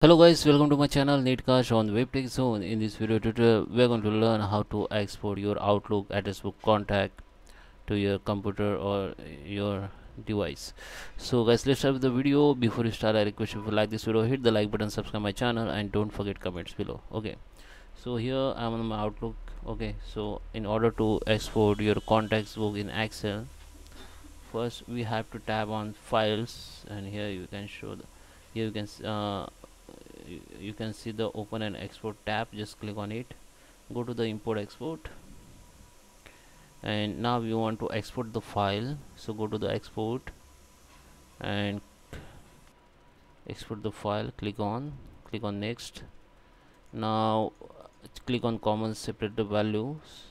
Hello guys, welcome to my channel Netcash on WebTech Zone. In this video tutorial, we are going to learn how to export your Outlook address book contact to your computer or your device. So guys, let's start with the video. Before you start, I request you, if you like this video, hit the like button, subscribe my channel, and don't forget comments below. Okay, so here I'm on my Outlook. Okay, so in order to export your contacts book in Excel, first we have to tab on files, and here you can show the here you can you can see the open and export tab. Just click on it, go to the import export, and now you want to export the file, so go to the export and export the file. Click on next. Now click on common separate the values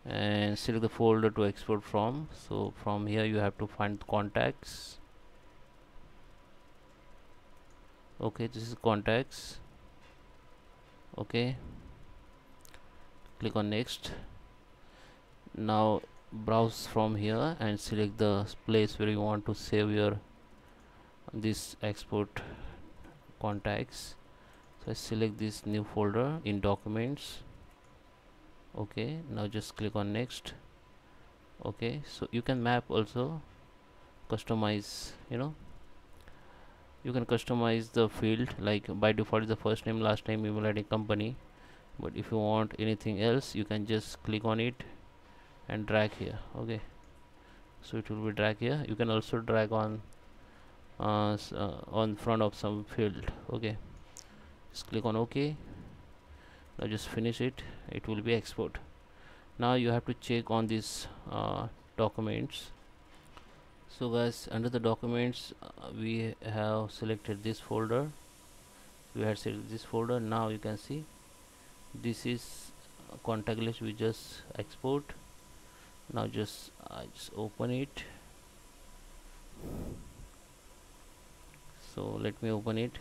and select the folder to export from. So from here you have to find contacts. Okay, this is contacts. Okay, click on next. Now browse from here and select the place where you want to save your this export contacts. So I select this new folder in documents. Okay, now just click on next. Okay, so you can map also, customize, you can customize the field. Like by default is the first name, last name, email ID, company, but if you want anything else you can just click on it and drag here. Okay, so it will be drag here. You can also drag on on front of some field. Okay, just click on OK. Now just finish it, it will be export. Now you have to check on these documents. So guys, under the documents we have selected this folder. We had selected this folder. Now you can see this is contact list we just export. Now just open it. So let me open it.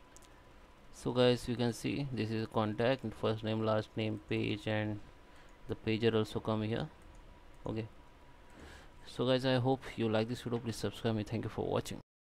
So guys, you can see this is contact, first name, last name, page, and the pager also come here. Okay, so guys, I hope you like this video. Please subscribe me. Thank you for watching.